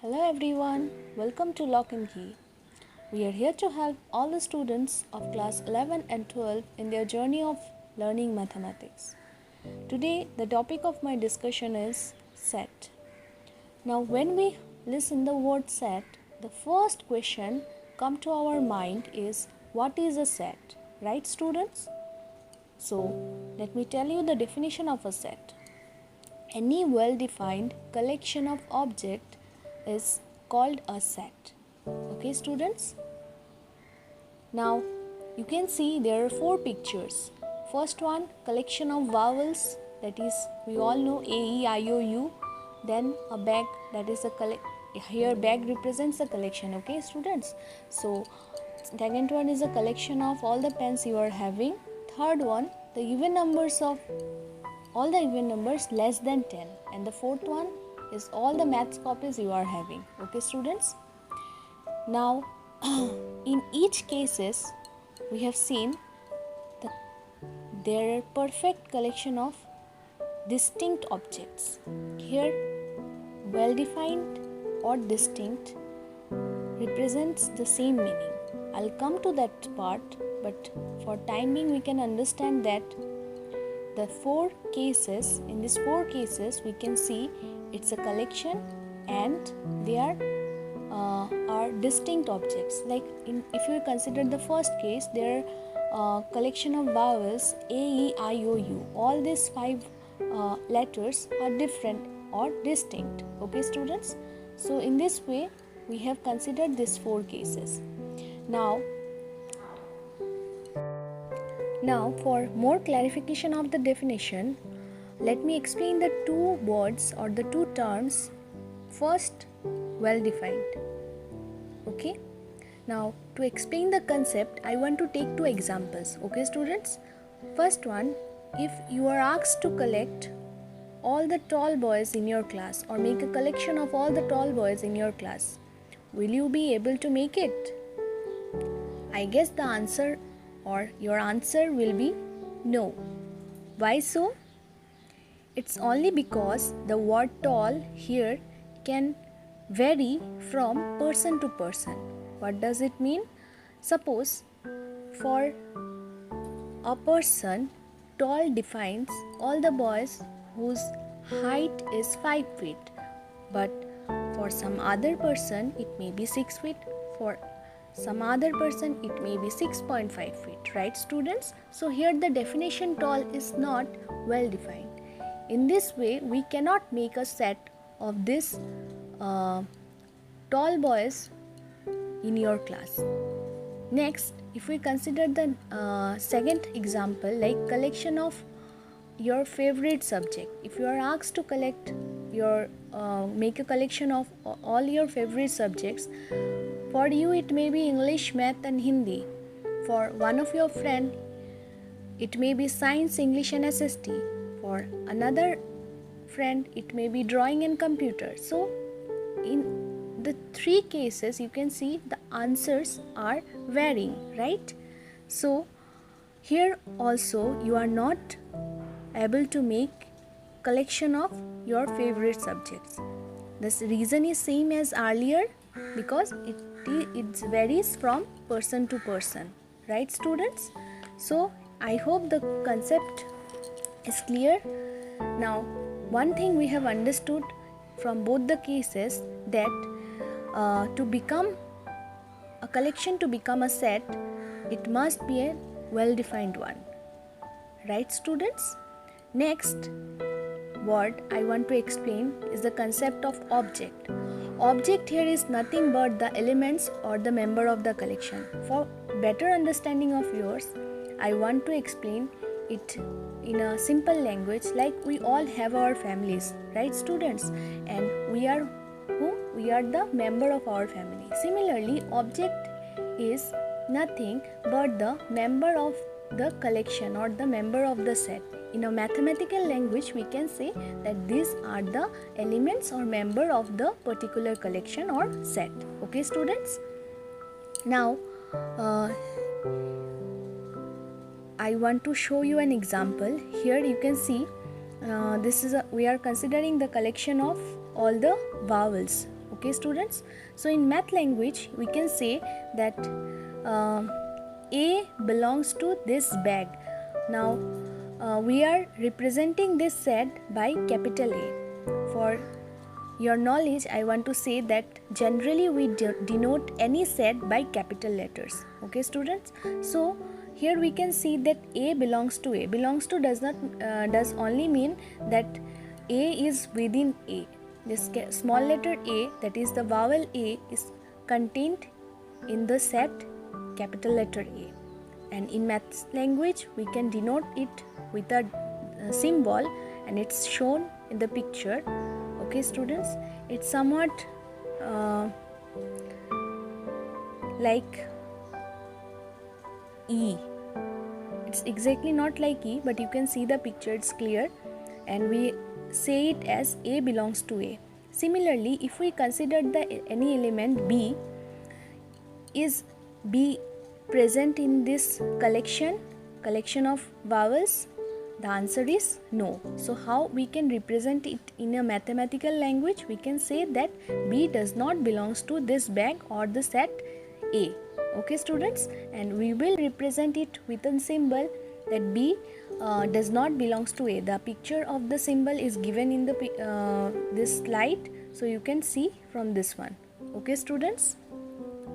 Hello everyone, welcome to Lock and Key. We are here to help all the students of class 11 and 12 in their journey of learning mathematics. Today the topic of my discussion is set. Now when we listen the word set, the first question come to our mind is what is a set, right students? So let me tell you the definition of a set. Any well-defined collection of objects is called a set. Okay students? Now you can see there are four pictures. First one, collection of vowels, that is we all know A, E, I, O, U. Then a bag, that is here bag represents a collection. Okay students? So second one is a collection of all the pens you are having. Third one, the even numbers of all the even numbers less than 10, and the fourth one is all the maths copies you are having. Okay students? Now in each cases we have seen that there are perfect collection of distinct objects. Here well defined or distinct represents the same meaning. I'll come to that part, but for time being we can understand that in these four cases we can see it's a collection and they are distinct objects. Like if you consider the first case, there are collection of vowels A, E, I, O, U. All these five letters are different or distinct. Okay students? So in this way we have considered these four cases. Now, for more clarification of the definition, let me explain the two words or the two terms. First, well-defined. Okay? Now, to explain the concept, I want to take two examples. Okay, students? First one, if you are asked to collect all the tall boys in your class or make a collection of all the tall boys in your class, will you be able to make it? I guess the answer or your answer will be no. Why so? It's only because the word tall here can vary from person to person. What does it mean? Suppose for a person, tall defines all the boys whose height is 5 feet, but for some other person it may be 6 feet, for some other person it may be 6.5 feet, right students? So here the definition tall is not well defined. In this way we cannot make a set of this tall boys in your class. Next, if we consider the second example, like collection of your favorite subject. If you are asked to make a collection of all your favorite subjects, for you it may be English, Math and Hindi. For one of your friend it may be Science, English and SST. For another friend it may be Drawing and Computer. So in the three cases you can see the answers are varying, right? So here also you are not able to make collection of your favorite subjects. This reason is same as earlier because it varies from person to person, right students? So I hope the concept is clear. Now one thing we have understood from both the cases that to become a collection, to become a set, it must be a well-defined one, right students? Next word I want to explain is the concept of object. Object here is nothing but the elements or the member of the collection. For better understanding of yours, I want to explain it in a simple language, like we all have our families, right students? And we are who? We are the member of our family. Similarly, object is nothing but the member of the collection or the member of the set. In a mathematical language, we can say that these are the elements or member of the particular collection or set. Okay, students? Now, I want to show you an example. Here you can see we are considering the collection of all the vowels. Okay students, so in math language we can say that A belongs to this bag. Now we are representing this set by capital A. For your knowledge, I want to say that generally we denote any set by capital letters. Okay students, so here we can see that A belongs to A. Belongs to does only mean that A is within A. This small letter A, that is the vowel A, is contained in the set capital letter A. And in math language we can denote it with a symbol, and it's shown in the picture. Okay students, it's somewhat like E. It's exactly not like E, but you can see the picture, it's clear, and we say it as A belongs to A. Similarly, if we consider any element B, is B present in this collection of vowels? The answer is no. So how we can represent it in a mathematical language? We can say that B does not belongs to this bag or the set A. Okay students, and we will represent it with a symbol that B does not belongs to A. The picture of the symbol is given in the this slide, so you can see from this one. Okay students,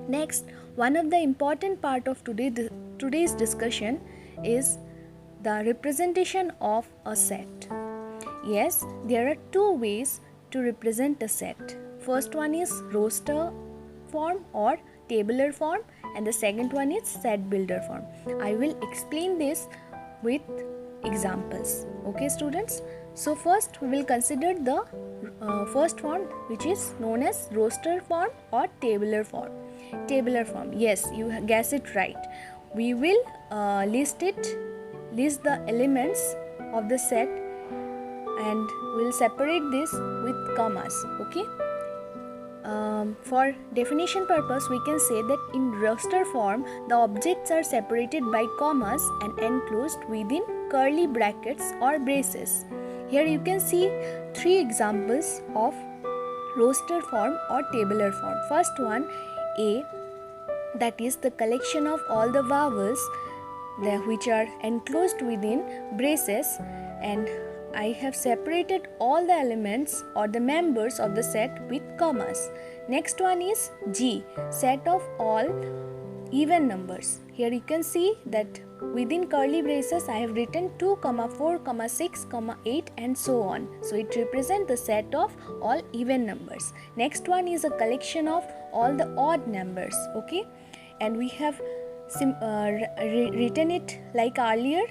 next, one of the important part of today's discussion is the representation of a set. Yes, there are two ways to represent a set. First one is roster form or tabular form, and the second one is set builder form. I will explain this with examples. Okay students, so first we will consider the first form, which is known as roster form or tabular form. Tabular form, yes, you guess it right. We will list the elements of the set, and we'll separate this with commas. Okay, for definition purpose we can say that in roster form the objects are separated by commas and enclosed within curly brackets or braces. Here you can see three examples of roster form or tabular form. First one, A, that is the collection of all the vowels which are enclosed within braces, and I have separated all the elements or the members of the set with commas. Next one is G, set of all even numbers. Here you can see that within curly braces I have written 2, 4, 6, 8 and so on. So it represents the set of all even numbers. Next one is a collection of all the odd numbers. Okay, and we have written it like earlier.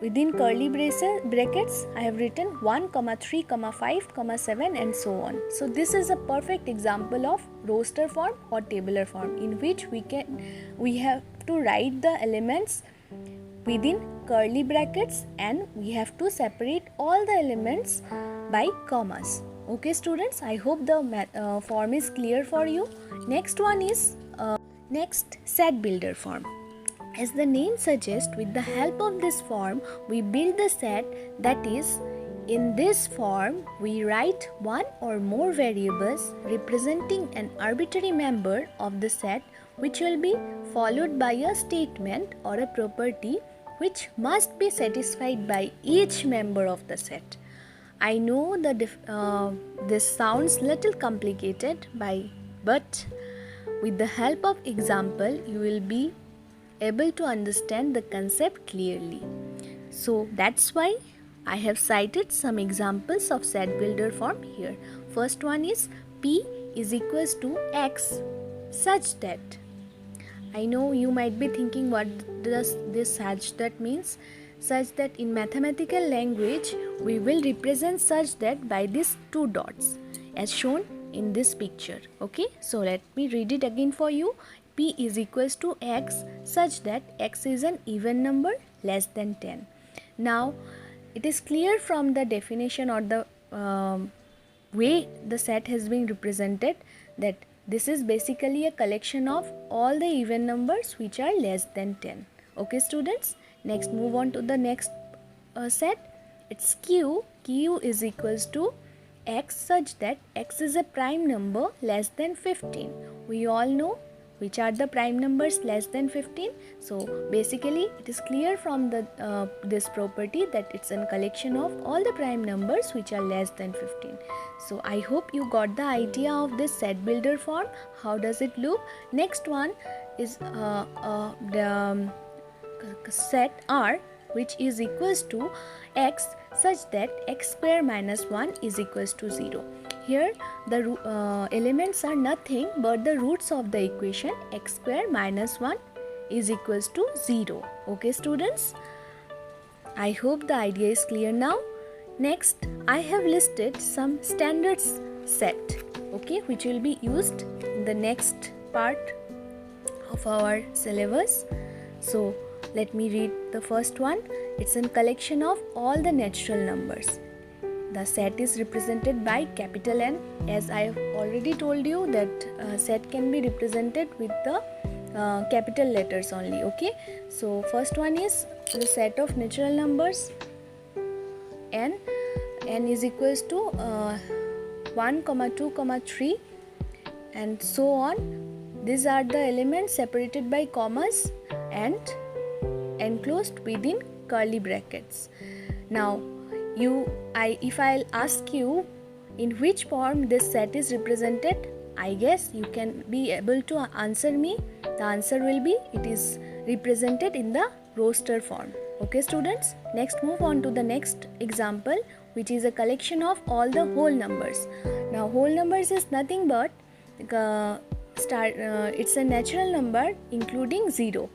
Within curly brackets I have written 1, 3, 5, 7 and so on. So this is a perfect example of roster form or tabular form, in which we have to write the elements within curly brackets and we have to separate all the elements by commas. Okay students, I hope the form is clear for you. Next one is set builder form. As the name suggests, with the help of this form we build the set. That is, in this form we write one or more variables representing an arbitrary member of the set, which will be followed by a statement or a property which must be satisfied by each member of the set. I know that this sounds little complicated, but with the help of example you will be able to understand the concept clearly. So that's why I have cited some examples of set builder form here. First one is P is equals to X such that. I know you might be thinking, what does this such that means? Such that in mathematical language we will represent such that by these two dots as shown in this picture. Okay, so let me read it again for you. P is equals to X such that X is an even number less than 10. Now it is clear from the definition or the way the set has been represented that this is basically a collection of all the even numbers which are less than 10. Okay students, next move on to the next set. It's Q. Q is equals to x such that x is a prime number less than 15. We all know which are the prime numbers less than 15. So basically it is clear from the this property that it's a collection of all the prime numbers which are less than 15. So I hope you got the idea of this set builder form. How does it look? Next one is the set R, which is equals to x such that x square minus 1 is equals to 0. Here the elements are nothing but the roots of the equation x square minus 1 is equals to 0. Okay students, I hope the idea is clear now. Next, I have listed some standards set, okay, which will be used in the next part of our syllabus. So let me read the first one. It's a collection of all the natural numbers. The set is represented by capital N. As I have already told you that set can be represented with the capital letters only. Okay. So first one is the set of natural numbers N. N is equals to 1, 2, 3 and so on. These are the elements separated by commas and enclosed within curly brackets. Now if I'll ask you in which form this set is represented, I guess you can be able to answer me. The answer will be it is represented in the roster form. Okay students, next move on to the next example, which is a collection of all the whole numbers. Now whole numbers is nothing but it's a natural number including 0.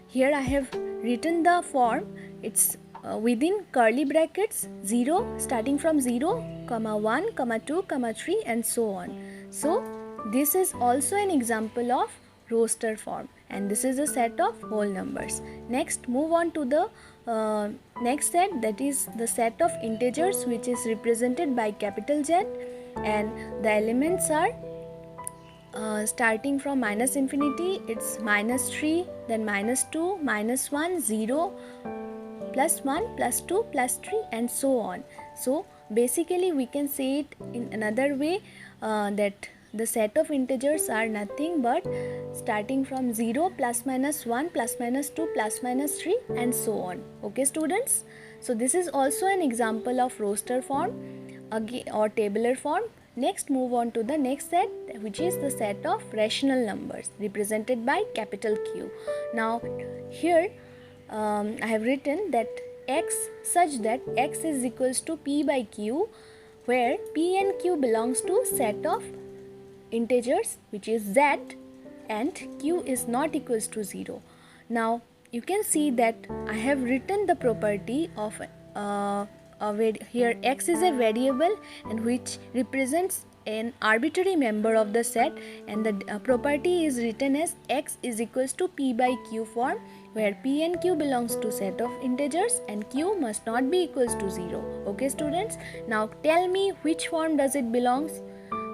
Here I have written the form. It's within curly brackets 0, starting from 0, 1, 2, 3 and so on. So this is also an example of roster form, and this is a set of whole numbers. Next, move on to the next set, that is the set of integers, which is represented by capital Z, and the elements are starting from minus infinity, it's minus 3, then minus 2, minus 1, 0, plus 1, plus 2, plus 3 and so on. So basically we can say it in another way that the set of integers are nothing but starting from 0, plus minus 1, plus minus 2, plus minus 3 and so on. Okay students, so this is also an example of roster form again or tabular form. Next, move on to the next set, which is the set of rational numbers represented by capital Q. Now here I have written that x such that x is equals to p by q, where p and q belongs to set of integers which is z and q is not equals to 0. Now you can see that I have written the property of here x is a variable and which represents an arbitrary member of the set, and the property is written as x is equals to p by q form, where p and q belongs to set of integers and q must not be equals to 0. Okay students, now tell me which form does it belongs,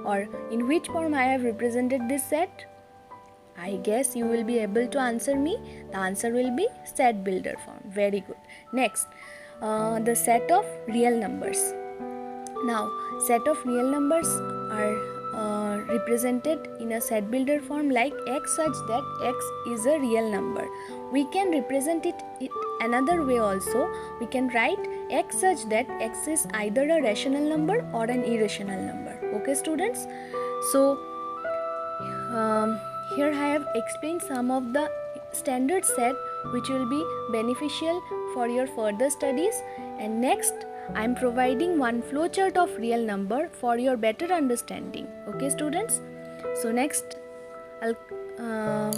or in which form I have represented this set. I guess you will be able to answer me. The answer will be set builder form. Very good. Next, the set of real numbers. Now set of real numbers are represented in a set builder form like x such that x is a real number. We can represent it another way also. We can write x such that x is either a rational number or an irrational number. Okay students, so here I have explained some of the standard set which will be beneficial for your further studies, and next I am providing one flowchart of real number for your better understanding. Okay students, so next I'll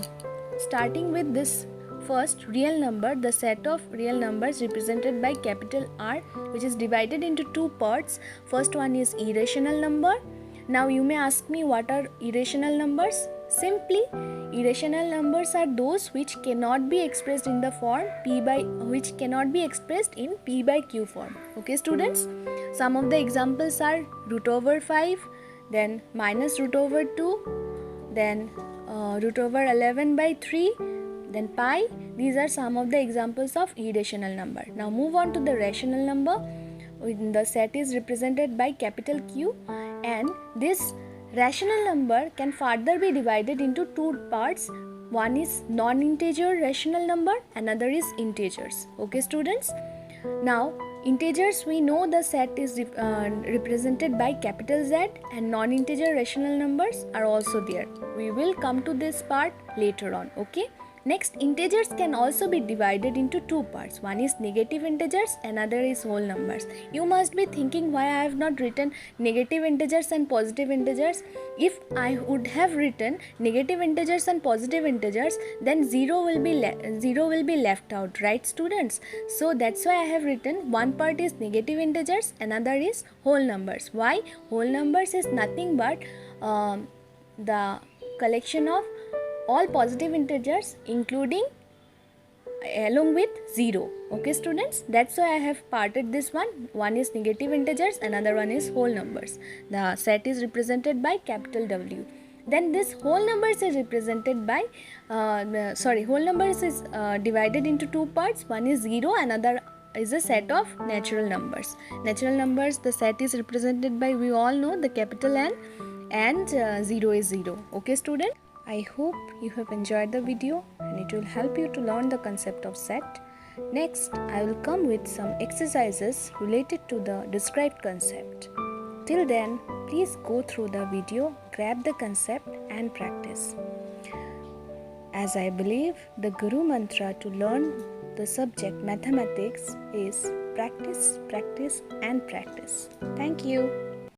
starting with this first real number, the set of real numbers represented by capital R, which is divided into two parts. First one is irrational number. Now you may ask me, what are irrational numbers? Simply, irrational numbers are those which cannot be expressed in the form which cannot be expressed in p by q form. Okay students, some of the examples are root over 5, then minus root over 2, then root over 11 by 3, then pi. These are some of the examples of irrational number. Now move on to the rational number. the set is represented by capital Q, and this rational number can further be divided into two parts. One is non-integer rational number, another is integers. Okay students, now integers, we know the set is represented by capital Z, and non-integer rational numbers are also there. We will come to this part later on. Okay, next, integers can also be divided into two parts. One is negative integers, another is whole numbers. You must be thinking why I have not written negative integers and positive integers. If I would have written negative integers and positive integers, then zero will be left out, right students? So that's why I have written one part is negative integers, another is whole numbers. Why? Whole numbers is nothing but the collection of all positive integers including along with 0. Okay students, that's why I have parted this one. One is negative integers, another one is whole numbers. The set is represented by capital W. Then this whole numbers is represented by whole numbers is divided into two parts. One is 0, another is a set of natural numbers. Natural numbers, the set is represented by, we all know, the capital N, and 0 is 0. Okay student, I hope you have enjoyed the video and it will help you to learn the concept of set. Next, I will come with some exercises related to the described concept. Till then, please go through the video, grab the concept and practice. As I believe, the Guru mantra to learn the subject mathematics is practice, practice and practice. Thank you.